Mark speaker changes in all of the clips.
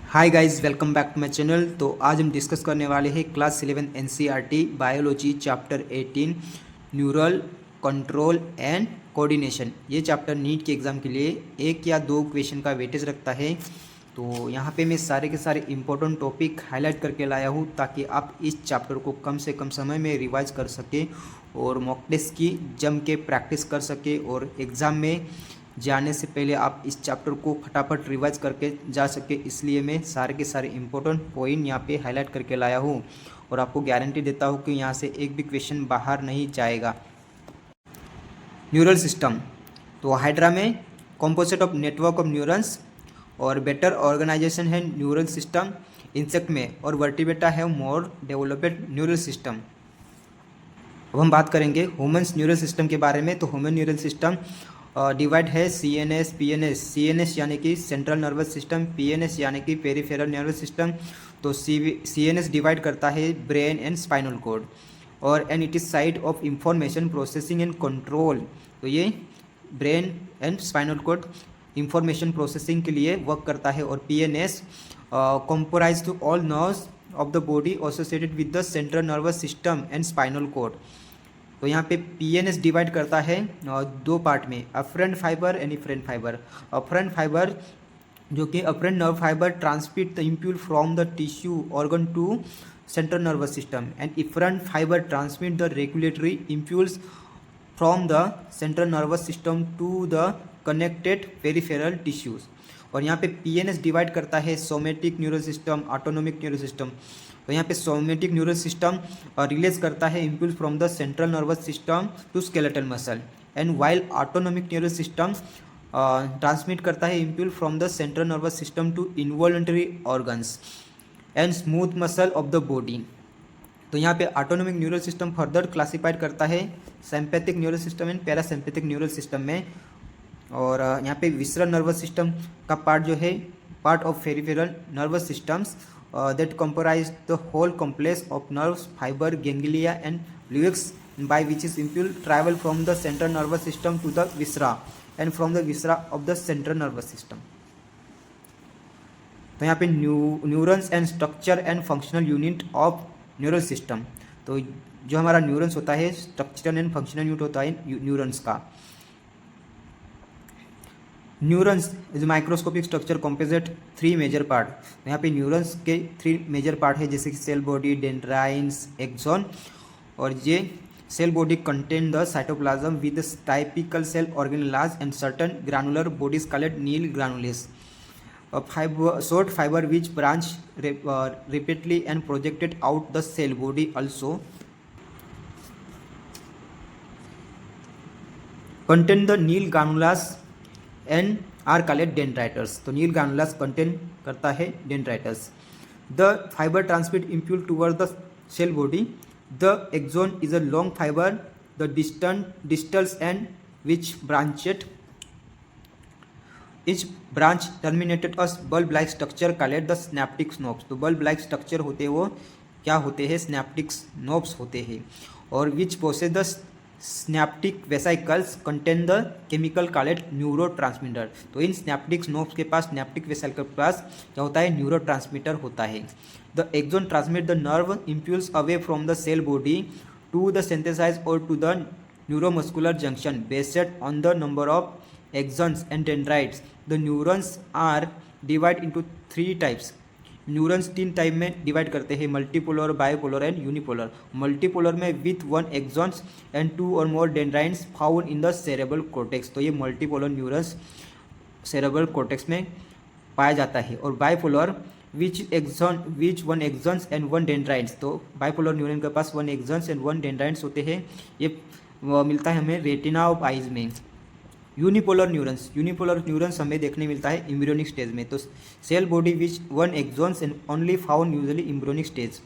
Speaker 1: Hi guys, welcome back to my channel. तो आज हम डिस्कस करने वाले हैं class 11 NCERT biology chapter 18 neural control and coordination. ये चैप्टर नीट के एग्ज़ाम के लिए एक या दो क्वेश्चन का वेटेज रखता है। तो यहाँ पे मैं सारे के सारे इंपॉर्टेंट टॉपिक हाईलाइट करके लाया हूँ ताकि आप इस चैप्टर को कम से कम समय में रिवाइज कर सकें और मॉक टेस्ट की जम के प्रैक्टिस कर सके और एग्ज़ाम में जाने से पहले आप इस चैप्टर को फटाफट रिवाइज करके जा सके। इसलिए मैं सारे के सारे इंपॉर्टेंट पॉइंट यहाँ पे हाईलाइट करके लाया हूँ और आपको गारंटी देता हूँ कि यहाँ से एक भी क्वेश्चन बाहर नहीं जाएगा। न्यूरल सिस्टम, तो हाइड्रा में composite of network of neurons और बेटर ऑर्गेनाइजेशन है न्यूरल सिस्टम। इंसेक्ट में और वर्टिब्रेटा है मोर डेवलप्ड न्यूरल सिस्टम। अब हम बात करेंगे ह्यूमन्स न्यूरल सिस्टम के बारे में। तो ह्यूमन न्यूरल सिस्टम डिवाइड है CNS PNS। CNS यानी कि सेंट्रल नर्वस सिस्टम, PNS यानी कि पेरिफेरल नर्वस सिस्टम। तो CNS डिवाइड करता है ब्रेन एंड स्पाइनल कॉर्ड और and it is site of information processing and control. तो ये brain and spinal cord information processing के लिए वर्क करता है। और PNS comprise to all nerves of the body associated with the central nervous system and spinal cord. तो यहाँ पे PNS डिवाइड करता है दो पार्ट में, afferent fibre and efferent fibre. Afferent fibre जो कि afferent nerve fibre transmit the impulse from the tissue organ to central nervous system and efferent fibre transmit the regulatory impulse from the central nervous system to the connected peripheral tissues. और यहाँ पे PNS divide करता है somatic neural system, autonomic neural system. तो यहाँ पे somatic neural system release करता है impulse from the central nervous system to skeletal muscle and while autonomic neural system transmit करता है impulse from the central nervous system to involuntary organs and smooth muscle of the body. तो यहाँ पे autonomic neural system further classified करता है sympathetic neural system and parasympathetic neural system में। और यहाँ पे विसरल नर्वस सिस्टम का पार्ट जो है part of peripheral nervous systems that comprise the whole complex of nerves, fiber, ganglia and fluids by which is impulse travel from the central nervous system to the viscera and from the viscera of the central nervous system। तो यहाँ पे neurons and structure and functional unit of neural system. तो जो हमारा neurons होता है structural and functional unit होता है न्यूरॉन्स का। Neurons is microscopic structure composite 3 major part. यहाँ पे न्यूरॉन्स के 3 मेजर पार्ट है जैसे कि सेल बॉडी, डेंड्राइन्स, एक्सॉन। और ये cell body contain the cytoplasm with typical cell organelles and certain granular bodies called Nissl granules. Short fibre which branch repeatedly and projected out the cell body also contain the Nissl granules and are called dendrites. तो Nissl granules contain करता है dendrites. The fibre transmit impulse toward the cell body. The axon is a long fibre the distal end which branched each branch terminated as bulb like structure called the synaptic knobs. तो bulb like structure होते हैं वो क्या होते हैं, स्नैप्टिक knobs होते हैं। और which process the synaptic vesicles contain the chemical called neurotransmitter. तो इन स्नैप्टिक नोब्स के पास, स्नैप्टिक वेसाइकल के पास क्या होता है, न्यूरोट्रांसमीटर होता है। The axon transmit the nerve impulse away from the cell body to the synthesise और to the neuromuscular junction based on the number of axons and dendrites. The neurons are divide into 3 types. Neurons 3 type में divide करते हैं, multipolar, bipolar and unipolar. Multipolar में with 1 axons and 2 और more dendrites found in the cerebral cortex. तो ये multipolar neurons cerebral cortex में पाया जाता है। और bipolar which 1 axons and 1 dendrites. तो बायोपोलर न्यूरॉन के पास 1 एक्सॉन्स एंड 1 डेंड्राइट्स होते हैं। ये मिलता है हमें रेटिना ऑफ आइज में। यूनिपोलर न्यूरॉन्स हमें देखने मिलता है एम्ब्रियोनिक स्टेज में। तो cell body which 1 axons and only found usually embryonic stage.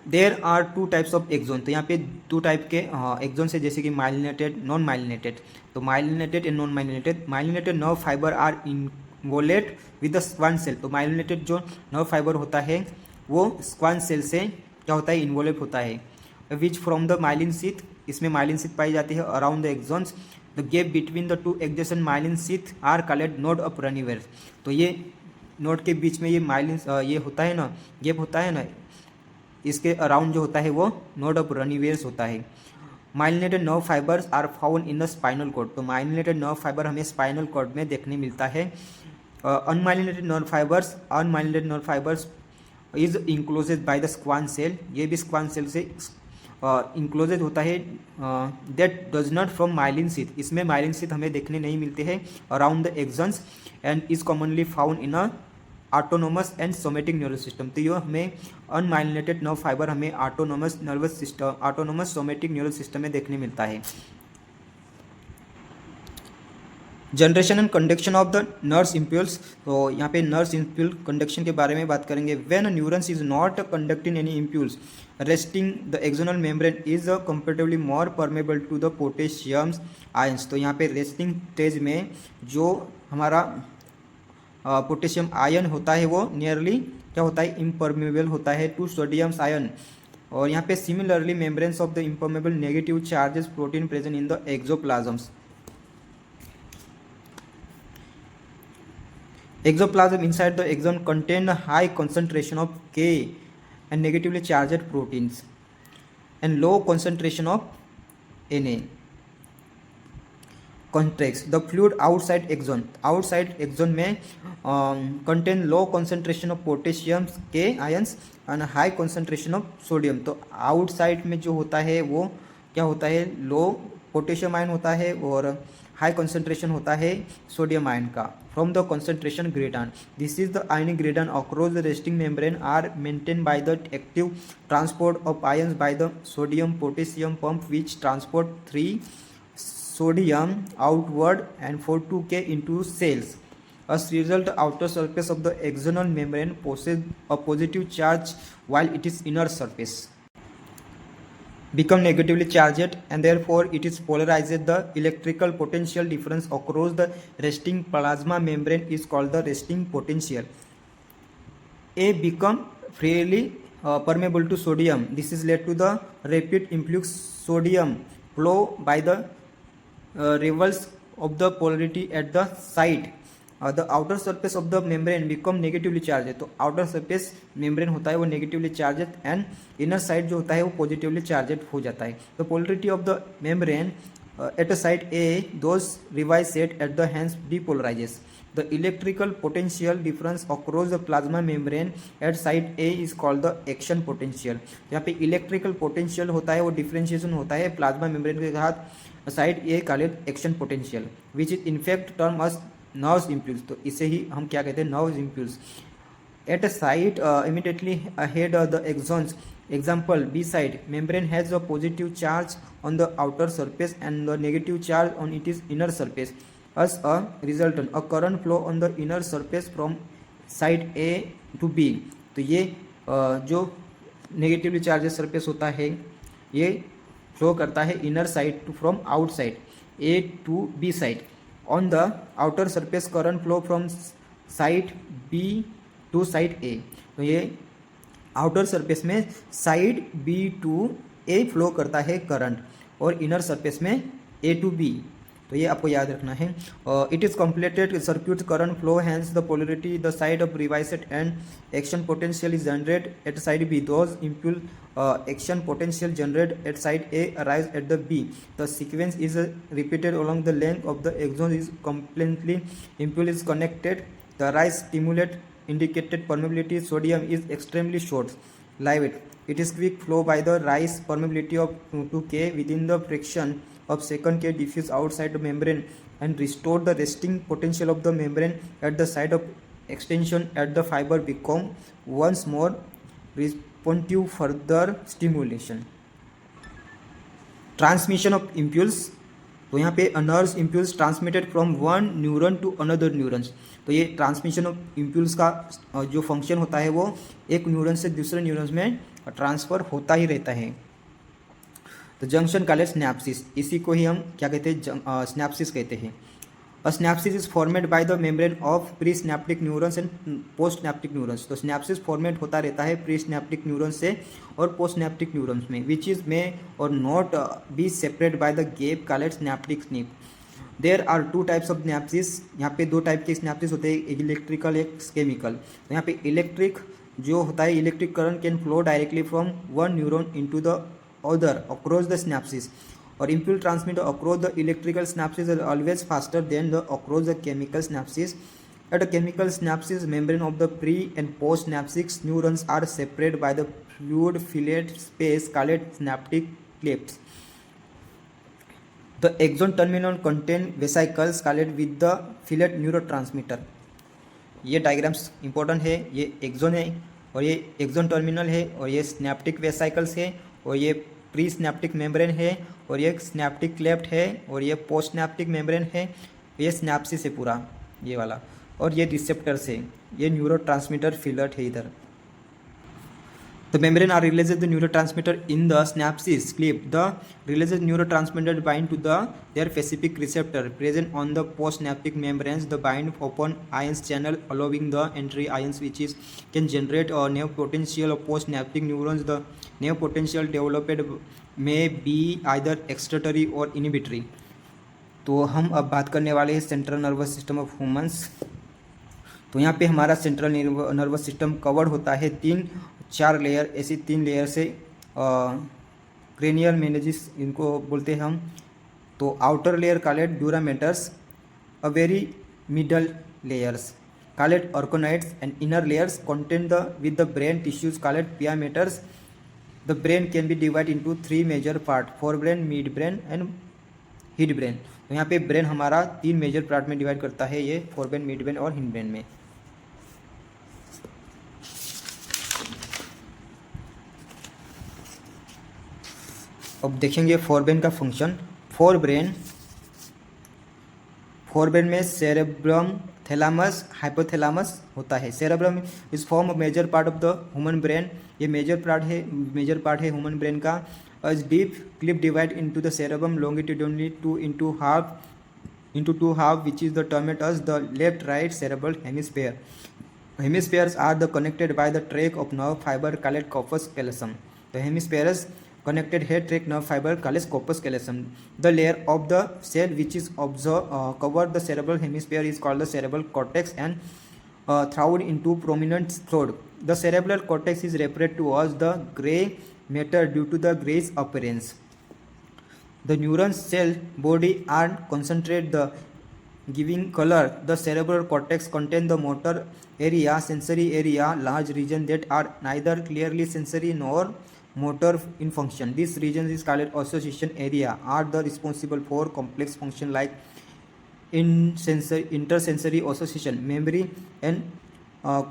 Speaker 1: There are 2 types of axon. तो यहाँ पे 2 टाइप के एक्सॉन्स है जैसे कि माइलिनेटेड, नॉन माइलिनेटेड। तो myelinated and non myelinated. Myelinated nerve fibre are involute with the Schwann cell. तो myelinated जो नर्व फाइबर होता है वो स्क्वान सेल से क्या होता है, इन्वोलेट होता है। Which from the myelin sheath, इसमें माइलिन सीथ पाई जाती है around the axons. The gap between the 2 adjacent myelin sheath are called node of Ranvier. तो ये नोड के बीच में ये माइलिन ये होता है ना, गैप होता है ना, इसके अराउंड जो होता है वो नोड ऑफ रनिवेयर्स होता है। Myelinated nerve fibres are found in the spinal cord, तो माइलिनेटेड नर्व फाइबर हमें स्पाइनल कॉर्ड में देखने मिलता है। Unmyelinated nerve fibres is enclosed by the Schwann cell, ये भी स्क्वान सेल से इंक्लोजेड होता है। That does not from myelin sheath, इसमें माइलिन शीथ हमें देखने नहीं मिलते हैं around the axons and is commonly found in a autonomous and somatic nervous system. तो ये हमें अनमाइलिनेटेड नर्व फाइबर हमें ऑटोनोमस सोमेटिक नर्वस सिस्टम में देखने मिलता है। Generation and conduction of the nerves impulse, तो यहाँ पे नर्व्स इम्पल्स कंडक्शन के बारे में बात करेंगे। When neurons is not conducting any impulse resting the axonal membrane is comparatively more permeable to the potassium ions, तो यहाँ पे रेस्टिंग स्टेज में जो हमारा पोटेशियम आयन होता है वो नियरली क्या होता है, इम्परमेबल होता है टू सोडियम आयन। और यहाँ पे similarly membranes of the impermeable negative charges protein present in the axoplasms. Exoplasm inside the axon contain a high concentration of Ka and negatively charged proteins and low concentration of Na. Contracts the fluid outside axon में contain low concentration of potassium K ions and high concentration of sodium। तो outside में जो होता है वो क्या होता है, low पोटेशियम आयन होता है और हाई कंसंट्रेशन होता है सोडियम आयन का from the concentration gradient. This is the ionic gradient across the resting membrane are maintain by the active transport of ions by the sodium potassium pump which transport 3 sodium outward and 4,2K into cells. As a result, the outer surface of the axonal membrane possesses a positive charge while its inner surface become negatively charged and therefore it is polarized. The electrical potential difference across the resting plasma membrane is called the resting potential. A become freely permeable to sodium. This is led to the rapid influx sodium flow by the reverse of the polarity at the site. The outer surface of the membrane become negatively charged, तो outer surface membrane होता है वो negatively charged and inner side जो होता है वो positively charged हो जाता है। The polarity of the membrane at a site A, those revised set at the hands depolarizes. The electrical potential difference across the plasma membrane at site A is called the action potential. यहाँ पे electrical potential होता है वो differentiation होता है plasma membrane के साथ side A called action potential which is in fact term as nerves impulse, तो इसे ही हम क्या कहते हैं, nerves impulse. At a site immediately ahead of the axons, example B side membrane has a positive charge on the outer surface and the negative charge on it is inner surface. As a resultant a current flow on the inner surface from side A to B, तो ये जो negatively charged surface होता है ये flow करता है inner side to from outside A to B side. On the outer surface current flow from side B to side A, तो ये आउटर सरफेस में side B to A flow करता है करंट और इनर सरफेस में ए to B, तो ये आपको याद रखना है। It is completed circuit current flow hence the polarity the side of revised and action potential is generate at side B, those impulse action potential generated at side A arise at the B. The sequence is repeated along the length of the axon is completely impulse is connected. The rise stimulate indicated permeability sodium is extremely short lived. It is quick flow by the rise permeability of 2K within the fraction of second K diffuse outside the membrane and restore the resting potential of the membrane at the site of extension at the fiber become once more responsive further stimulation. Transmission of impulse, तो यहाँ पे nerves impulse transmitted from one neuron to another neurons, तो ये transmission of impulse का जो function होता है वो एक न्यूरॉन से दूसरे न्यूरॉन्स में ट्रांसफ़र होता ही रहता है। तो जंक्शन कॉल्ड स्नैप्सिस, इसी को ही हम क्या कहते हैं, स्नैप्सिस कहते हैं। A synapsis is formed by the membrane of presynaptic neurons and postsynaptic neurons, तो synapsis formed होता रहता है presynaptic neurons से और postsynaptic neurons में, which is may or not be separated by the gap called synaptic snip. There are two types of synapses, यहाँ पे दो टाइप के स्नैप्सिस होते हैं, एक इलेक्ट्रिकल एक केमिकल। तो यहाँ पे इलेक्ट्रिक जो होता है, electric current can flow directly from one neuron into the other across the synapses, और impulse transmitter across the electrical synapses is always faster than the across the chemical synapses. At a chemical synapses membrane of the pre and post synaptic neurons are separated by the fluid filled space called synaptic clefts. The axon terminal contain vesicles called with the fillet neurotransmitter. ये diagrams important है, ये axon है और ये axon terminal है और ये स्नैप्टिक vesicles है और ये प्री स्नैप्टिक मेम्ब्रेन है और ये स्नैप्टिक क्लेफ्ट है और ये पोस्ट स्नैप्टिक मेम्ब्रेन है, ये स्नैप्सिस है पूरा ये वाला, और ये रिसेप्टर्स है, ये न्यूरोट्रांसमीटर फिलट है इधर। The membrane are releases the neurotransmitter in the synapses cleft. The releases neurotransmitter bind to their specific receptor present on the postsynaptic membranes. The bind open ions channel allowing the entry ions which can generate a nerve potential of postsynaptic neurons. The nerve potential developed may be either excitatory or inhibitory. तो हम अब बात करने वाले हैं central nervous system of humans. तो यहाँ पे हमारा सेंट्रल नर्वस सिस्टम कवर्ड होता है चार लेयर, ऐसी 3 लेयर से क्रेनियल मेनेजिस इनको बोलते हैं हम। तो outer layer called dura maters, a very middle layers called arachnoids and inner layers contain the with the brain tissues called pia maters. The brain can be divide into 3 major part, fore brain, mid brain and hind brain. तो यहाँ पे brain हमारा 3 major part में divide करता है, ये fore brain, mid brain और hindbrain में। अब देखेंगे फोरब्रेन का फंक्शन। फोरब्रेन में सेरेब्रम, थैलामस, हाइपोथैलामस होता है। Cerebrum is form major part of the human brain, ये मेजर पार्ट है ह्यूमन ब्रेन का। Is deep cleft divide into the cerebrum longitudinally into two half which is the termed as the left right cerebral hemisphere. Hemispheres are the connected by the track of nerve fiber called corpus callosum. The hemispheres connected head track nerve fiber called corpus callosum. The layer of the cell which is covered the cerebral hemisphere is called the cerebral cortex and throughout into prominent throat. The cerebral cortex is referred to as the gray matter due to the grayish appearance. The neuron cell body are concentrate the giving color. The cerebral cortex contain the motor area, sensory area, large region that are neither clearly sensory nor motor in function. This region is called association area, are the responsible for complex function like intersensory association, memory and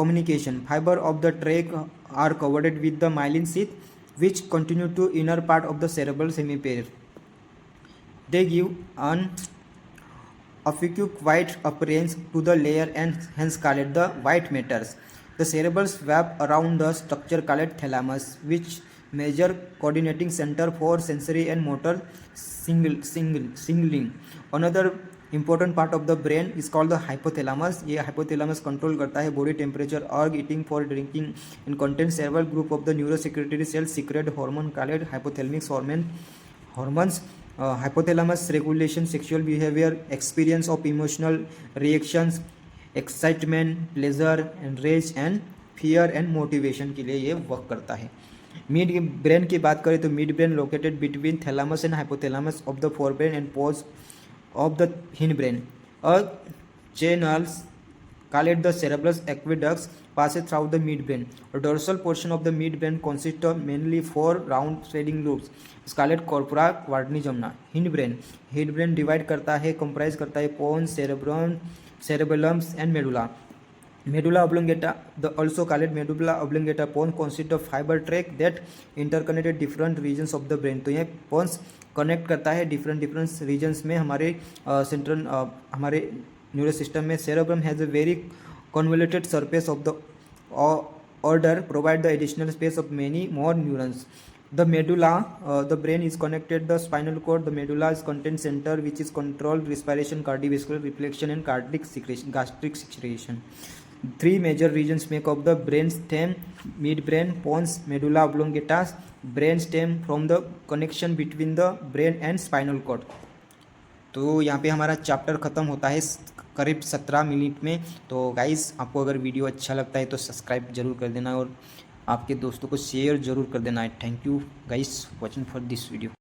Speaker 1: communication. Fiber of the trach are covered with the myelin sheath which continue to inner part of the cerebral hemisphere. They give an opaque white appearance to the layer and hence called the white matters. The cerebrals wrap around the structure called thalamus, which major coordinating center for sensory and motor signaling. Another important part of the brain is called the hypothalamus. ये hypothalamus control करता है body temperature, urge, eating, for drinking, and contains several group of the neurosecretory cells secrete hormone called hypothalamic hormones. Hypothalamus regulation sexual behavior, experience of emotional reactions, excitement, pleasure, enrage and fear and motivation के लिए ये work करता है। Mid brain की बात करें तो mid brain located between thalamus and hypothalamus of the forebrain and pose of the hind brain. A channels called the cerebral aqueducts passes through the midbrain. A dorsal portion of the midbrain consists of mainly 4 round swelling loops. It's called corpora quadrangina. Hindbrain divide करता है, comprise करता है pons, cerebellum and medulla. Medulla oblongata, also called medulla oblongata pons, consists of fiber tract that interconnected different regions of the brain. तो ये pons connect करता है different regions में हमारे सेंट्रल हमारे न्यूरो सिस्टम में। Cerebrum has a very convoluted surface of the order provide the additional space of many more neurons. The medulla, the brain is connected the spinal cord. The medulla is content center which is control respiration, cardiovascular reflection and gastric secretion. 3 major regions make up the brain stem: midbrain, pons, medulla oblongata. Brain stem from the connection between the brain and spinal cord. तो यहाँ पे हमारा chapter ख़त्म होता है करीब 17 minute में। तो गाइस आपको अगर वीडियो अच्छा लगता है तो सब्सक्राइब जरूर कर देना और आपके दोस्तों को शेयर जरूर कर देना है। Thank you guys watching for this video.